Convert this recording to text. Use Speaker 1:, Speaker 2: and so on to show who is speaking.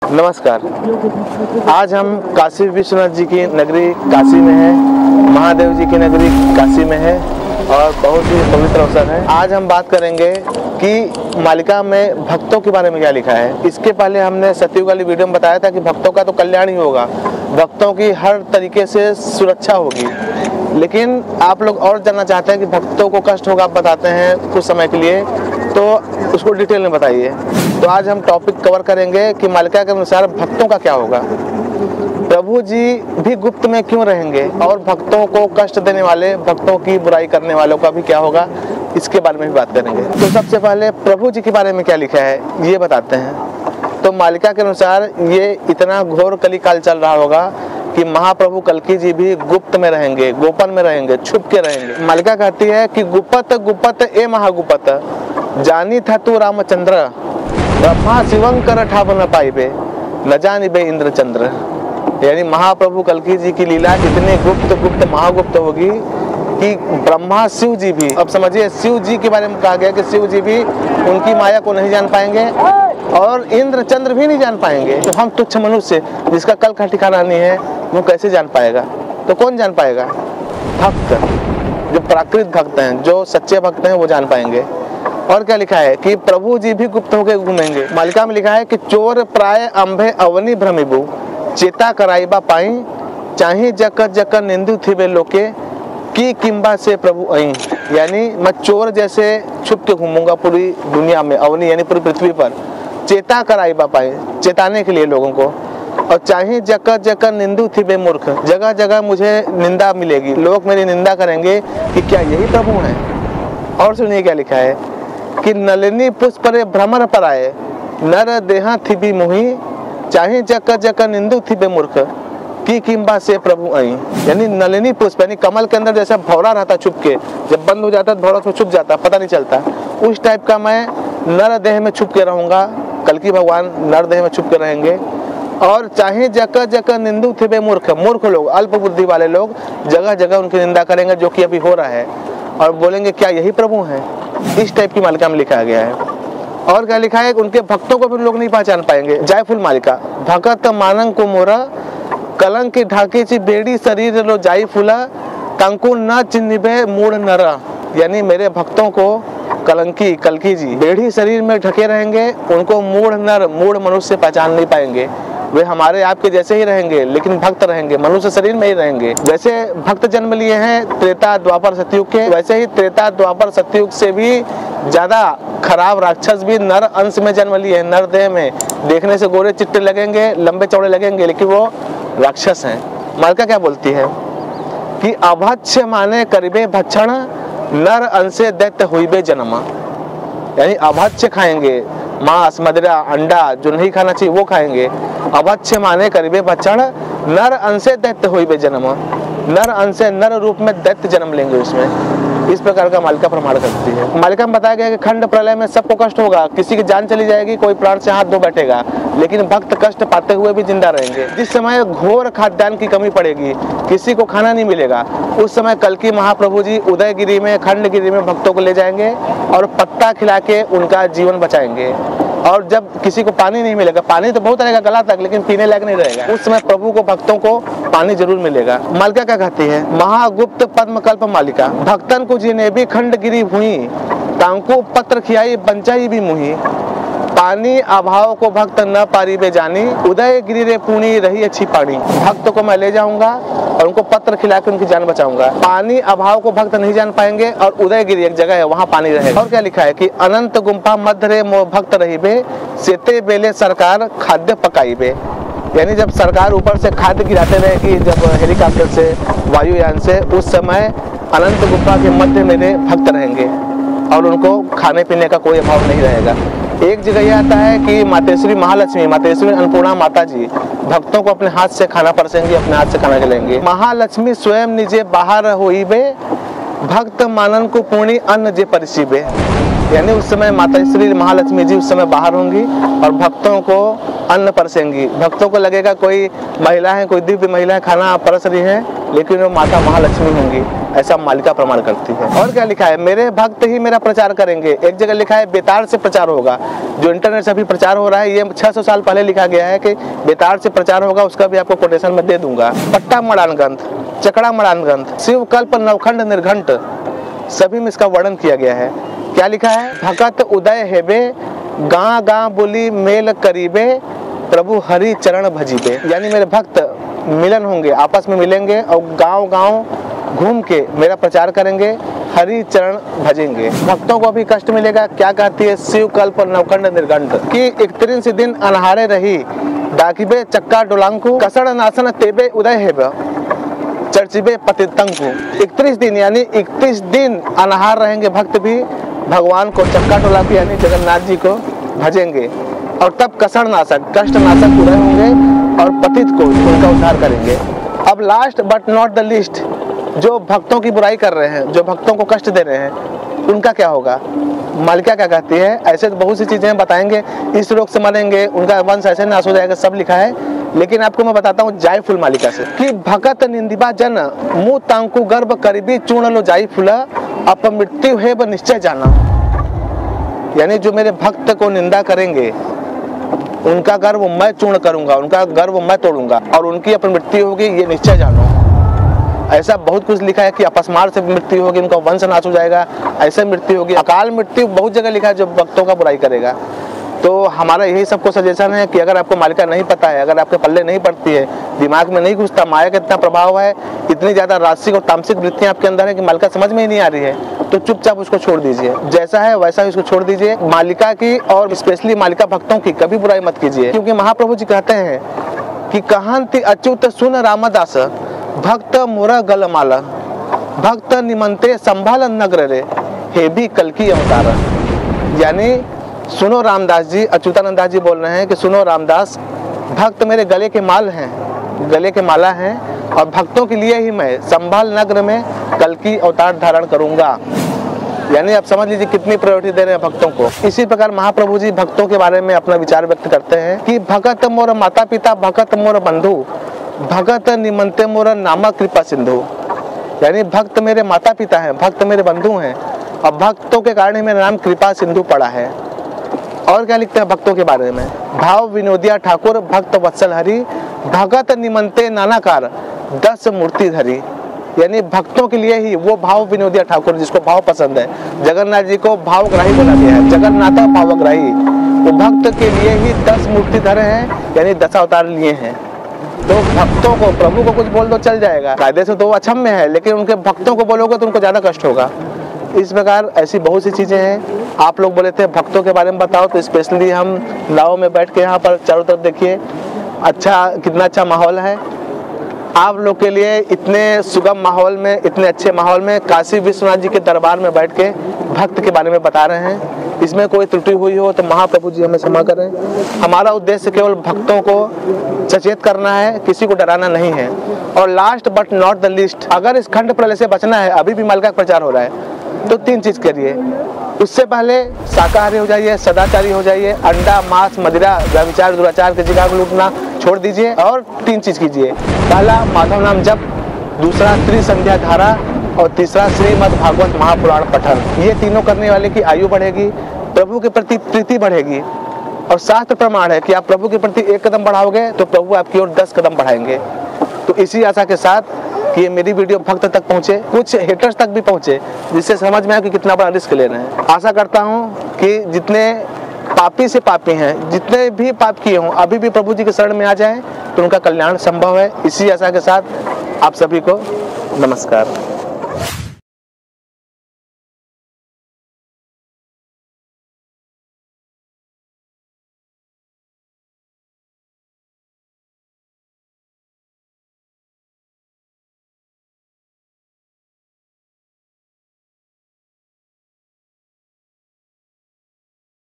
Speaker 1: नमस्कार। आज हम काशी विश्वनाथ जी की नगरी काशी में हैं, महादेव जी की नगरी काशी में है और बहुत ही पवित्र अवसर है। आज हम बात करेंगे कि मालिका में भक्तों के बारे में क्या लिखा है। इसके पहले हमने सतयुग वाली वीडियो में बताया था कि भक्तों का तो कल्याण ही होगा, भक्तों की हर तरीके से सुरक्षा होगी। लेकिन आप लोग और जानना चाहते हैं कि भक्तों को कष्ट होगा, आप बताते हैं कुछ समय के लिए, तो उसको डिटेल में बताइए। तो आज हम टॉपिक कवर करेंगे कि मालिका के अनुसार भक्तों का क्या होगा, प्रभु जी भी गुप्त में क्यों रहेंगे और भक्तों को कष्ट देने वाले, भक्तों की बुराई करने वालों का भी क्या होगा, इसके बारे में भी बात करेंगे। तो सबसे पहले प्रभु जी के बारे में क्या लिखा है ये बताते हैं। तो मालिका के अनुसार ये इतना घोर कली काल चल रहा होगा कि महाप्रभु कल्की जी भी गुप्त में रहेंगे, गोपन में रहेंगे, छुप के रहेंगे। मालिका कहती है कि गुप्त गुप्त ए महागुप्त, जानी था तू रामचंद्र, ब्रह्मा शिवंकर ठाव न पाइबे, न जानी बे इंद्रचंद्र। यानी महाप्रभु कल्की जी की लीला इतनी गुप्त महागुप्त होगी कि ब्रह्मा शिव जी भी, अब समझिए शिव जी के बारे में कहा गया कि शिव जी भी उनकी माया को नहीं जान पाएंगे और इंद्रचंद्र भी नहीं जान पाएंगे। तो हम तुच्छ मनुष्य जिसका कल का ठिकाना नहीं है वो कैसे जान पाएगा? तो कौन जान पाएगा? भक्त, जो प्राकृत भक्त हैं, जो सच्चे भक्त हैं वो जान पाएंगे। और क्या लिखा है कि प्रभु जी भी गुप्त होकर घूमेंगे। मालिका में लिखा है कि चोर प्राय अंभे अवनी भ्रमिबु, चेता कराइबा पाई, चाहे जकर जकर निंदु थिबे लोके, की किम्बा से प्रभु आई। यानी मैं चोर जैसे छुप के घूमूंगा पूरी दुनिया में, अवनी यानी पूरी पृथ्वी पर, चेता कराइबा पाई, चेताने के लिए लोगों को, और चाहे जकर जकर निंदु थिबे मूर्ख, जगह जगह मुझे निंदा मिलेगी, लोग मेरी निंदा करेंगे कि क्या यही प्रभु हैं। और सुनिए क्या लिखा है कि नलिनी पुष्प रे भ्रमर पर आए, नर देहा थिबी मुही, चाहे जकर जकर निंदु थिबे मूर्ख, की किम्बा से प्रभु आई। यानी नलिनी पुष्प यानी कमल के अंदर जैसा भौरा रहता छुप के, जब बंद हो जाता है भौरा तो छुप जाता, पता नहीं चलता, उस टाइप का मैं नर देह में छुप के रहूंगा। कल्की भगवान नर देह में छुप के रहेंगे। और चाहे जकर जकर निंदु थिबे मूर्ख, मूर्ख लोग, अल्प बुद्धि वाले लोग जगह जगह उनकी निंदा करेंगे, जो कि अभी हो रहा है, और बोलेंगे क्या यही प्रभु हैं। इस टाइप की मालिका में लिखा गया है। और क्या लिखा है, उनके भक्तों को भी लोग नहीं पहचान पाएंगे। जयफुल मालिका, भगत मानंग को मोरा, कलंक की ढाकी ची बेड़ी शरीर लो जाई फूला, कंकु न चिन्हिबे मूढ़ नरा। यानी मेरे भक्तों को कलंकी कल्की जी बेड़ी शरीर में ढके रहेंगे, उनको मूढ़ नर, मूढ़ मनुष्य पहचान नहीं पाएंगे। वे हमारे आपके जैसे ही रहेंगे लेकिन भक्त रहेंगे, मनुष्य शरीर में ही रहेंगे। जैसे भक्त जन्म लिए हैं त्रेता द्वापर सतयुग के, वैसे ही त्रेता द्वापर सतयुग से भी ज्यादा खराब राक्षस भी नर अंश में जन्म लिए हैं, नर देह में। देखने से गोरे चिट्टे लगेंगे, लंबे चौड़े लगेंगे, लेकिन वो राक्षस हैं। मालिका क्या बोलती है कि अभक्ष्य माने करिबे भक्षण, नर अंशे दैत्य हुईबे जन्मा। यानी अभक्ष्य खाएंगे, मांस मदिरा अंडा जो नहीं खाना चाहिए वो खाएंगे। अभक्ष्य माने करिबे भक्षण, नर अंशे दैत्य हुईबे जन्मा। नर अंशे नर रूप में दैत्य जन्म लेंगे उसमें। इस प्रकार का मालिका प्रमाण करती है। मालिका में बताया गया कि खंड प्रलय में सबको कष्ट होगा, किसी की जान चली जाएगी, कोई प्राण से हाथ धो बैठेगा, लेकिन भक्त कष्ट पाते हुए भी जिंदा रहेंगे। जिस समय घोर खाद्यान्न की कमी पड़ेगी, किसी को खाना नहीं मिलेगा, उस समय कल्की महाप्रभु जी उदयगिरी में, खंडगिरी में भक्तों को ले जाएंगे और पत्ता खिला के उनका जीवन बचाएंगे। और जब किसी को पानी नहीं मिलेगा, पानी तो बहुत रहेगा गला तक, लेकिन पीने लायक नहीं रहेगा, उस समय प्रभु को, भक्तों को पानी जरूर मिलेगा। मालिका क्या कहती है, महागुप्त पद्मकल्प मालिका, भक्तन को जिन्हें भी खंडगिरी हुई, तांको पत्र खियाई बंचाई भी मुही, पानी अभाव को भक्त न पारिबे जानी, उदय गिरी रे पुणी रही अच्छी पानी। भक्त को मैं ले जाऊंगा और उनको पत्र खिला के उनकी जान बचाऊंगा। पानी अभाव को भक्त नहीं जान पाएंगे और उदय गिरी एक जगह है, वहाँ पानी रहेगा। और क्या लिखा है कि अनंत गुम्फा मध्य रे मोह भक्त रहिबे, सेते बेले सरकार खाद्य पकाइबे। यानी जब सरकार ऊपर से खाद्य गिराते रहेगी, जब हेलीकॉप्टर से, वायुयान से, उस समय अनंत गुफा के मध्य मेरे भक्त रहेंगे और उनको खाने पीने का कोई अभाव नहीं रहेगा। एक जगह यह आता है कि मातेश्वरी महालक्ष्मी, मातेश्वरी अन्नपूर्णा माता जी भक्तों को अपने हाथ से खाना परसेंगी, अपने हाथ से खाना खिलाएंगे। महालक्ष्मी स्वयं निजे बाहर होइबे, भक्त मानन को पूर्णी अन्न जे परिसीबे। यानी उस समय माताश्री महालक्ष्मी जी उस समय बाहर होंगी और भक्तों को अन्न परसेंगी। भक्तों को लगेगा कोई महिला है, कोई दिव्य महिला खाना परस रही है, लेकिन वो माता महालक्ष्मी होंगी। ऐसा मालिका प्रमाण करती है। और क्या लिखा है, मेरे भक्त ही मेरा प्रचार करेंगे। एक जगह लिखा है बेतार से प्रचार होगा। जो इंटरनेट से अभी प्रचार हो रहा है, ये 600 साल पहले लिखा गया है कि बेतार से प्रचार होगा, उसका भी आपको कोटेशन में दे दूंगा। पट्टा मड़ान ग्रंथ, चकड़ा मड़ान ग्रंथ, शिव कल्प नवखंड निर्घंट, सभी में इसका वर्णन किया गया है। क्या लिखा है, भगत उदय हेबे, गां गां बोली मेल करीबे, प्रभु हरि चरण भजीबे। यानी मेरे भक्त मिलन होंगे, आपस में मिलेंगे और गांव-गांव घूम के मेरा प्रचार करेंगे, हरि चरण भजेंगे। भक्तों को भी कष्ट मिलेगा। क्या कहती है शिव कल्प नवखंड निर्घंट कि 31 दिन अनहारे रही, डाकिबे चक्का डोलांकु, कसड़ नासन तेबे उदय हेबे, चर्चिबे पतितंकु। 31 दिन यानी 31 दिन अनहार रहेंगे भक्त भी, भगवान को चक्का डोला के यानी जगन्नाथ जी को भजेंगे, और तब कसड़ नाशक कष्ट नाशक उदय होंगे और पतित को उनका उद्धार करेंगे। अब last but not the least, जो भक्तों की बुराई कर रहे हैं, जो भक्तों को कष्ट दे रहे हैं, उनका क्या होगा। मालिका क्या कहती है, ऐसे तो बहुत सी चीजें बताएंगे, इस रोग से मरेंगे, उनका वंश ऐसे नाश हो जाएगा, सब लिखा है। लेकिन आपको मैं बताता हूँ जाय फूल मालिका से कि भगत निंदिबा जन मुँह तांकु गर्भ करीबी चूर्ण लो जाई फूला, अपमृत्यु है व निश्चय जाना। यानी जो मेरे भक्त को निंदा करेंगे, उनका गर्व मैं चूर्ण करूंगा, उनका गर्व मैं तोड़ूंगा, और उनकी अपमृत्यु होगी, ये निश्चय जानो। ऐसा बहुत कुछ लिखा है कि अपस्मार से मृत्यु होगी, उनका वंश नाश हो जाएगा, ऐसे मृत्यु होगी। अकाल मृत्यु बहुत जगह लिखा है जो भक्तों का बुराई करेगा। तो हमारा यही सबको सजेशन है कि अगर आपको मालिका नहीं पता है, अगर आपके पल्ले नहीं पड़ती है, दिमाग में नहीं घुसता, माया का इतना प्रभाव है, इतनी ज्यादा राजसिक और तामसिक वृत्तियां आपके अंदर है कि मालिका समझ में ही नहीं आ रही है, तो चुपचाप उसको छोड़ दीजिए। जैसा है वैसा ही उसको छोड़ दीजिए। मालिका की और स्पेशली मालिका भक्तों की कभी बुराई मत कीजिए, क्योंकि महाप्रभु जी कहते हैं कि कहांति अच्युत सुन रामदास, भक्त मोरा गलमाला, भक्त निमंते संभाल नगर रे, हे भी कल की अवतार। यानी सुनो रामदास जी, अच्युतानंद दास जी बोल रहे हैं कि सुनो रामदास, भक्त मेरे गले के माल हैं, गले के माला हैं, और भक्तों के लिए ही मैं संभाल नगर में कल की अवतार धारण करूंगा। यानी आप समझ लीजिए कितनी प्रायोरिटी दे रहे हैं भक्तों को। इसी प्रकार महाप्रभु जी भक्तों के बारे में अपना विचार व्यक्त करते हैं कि भगत मोर माता पिता, भगत मोर बंधु, भगत निमंते मोर नामा कृपा सिंधु। यानी भक्त मेरे माता पिता हैं, भक्त मेरे बंधु हैं, और भक्तों के कारण ही मेरा नाम कृपा सिंधु पड़ा है। और क्या लिखते हैं भक्तों के बारे में, भाव विनोदिया ठाकुर, भक्त वत्सल हरि, भगत निमंते नानाकार, 10 मूर्ति धरी। यानी भक्तों के लिए ही वो भाव विनोदिया ठाकुर, जिसको भाव पसंद है, जगन्नाथ जी को भावग्राही बोला गया है, जगन्नाथ भावग्राही, वो भक्त के लिए ही 10 मूर्ति धरे हैं, यानी 10 अवतार लिए हैं। तो भक्तों को, प्रभु को कुछ बोल दो चल जाएगा, कायदे से तो वो अक्षम्य है, लेकिन उनके भक्तों को बोलोगे तो उनको ज्यादा कष्ट होगा। इस प्रकार ऐसी बहुत सी चीजें हैं। आप लोग बोले थे भक्तों के बारे में बताओ, तो स्पेशली हम नाव में बैठ के यहाँ पर चारों तरफ देखिए, अच्छा कितना अच्छा माहौल है। आप लोग के लिए इतने सुगम माहौल में, इतने अच्छे माहौल में काशी विश्वनाथ जी के दरबार में बैठ के भक्त के बारे में बता रहे हैं। इसमें कोई त्रुटि हुई हो तो महाप्रभु जी हमें क्षमा करें। हमारा उद्देश्य केवल भक्तों को सचेत करना है, किसी को डराना नहीं है। और last but not the least, अगर इस खंड प्रलय से बचना है, अभी भी मालिका का प्रचार हो रहा है, तो 3 चीज करिए। उससे पहले शाकाहारी हो जाइए, सदाचारी हो जाइए, अंडा मांस मदिरा व्यभिचार दुराचार की जगह को लूटना छोड़ दीजिए, और 3 चीज कीजिए। पहला माधव नाम जप, दूसरा त्रिसंध्या धारा, और तीसरा श्रीमद् भागवत महापुराण पठन। ये तीनों करने वाले की आयु बढ़ेगी, प्रभु के प्रति प्रीति बढ़ेगी, और शास्त्र प्रमाण है कि आप प्रभु के प्रति 1 कदम बढ़ाओगे तो प्रभु आपकी ओर 10 कदम बढ़ाएंगे। तो इसी आशा के साथ कि ये मेरी वीडियो भक्त तक पहुंचे, कुछ हेटर्स तक भी पहुंचे, जिससे समझ में आए कि कितना बड़ा रिस्क ले रहे हैं। आशा करता हूं कि जितने पापी से पापी हैं, जितने भी पाप किए हों, अभी भी प्रभु जी के शरण में आ जाएं तो उनका कल्याण संभव है। इसी आशा के साथ आप सभी को नमस्कार।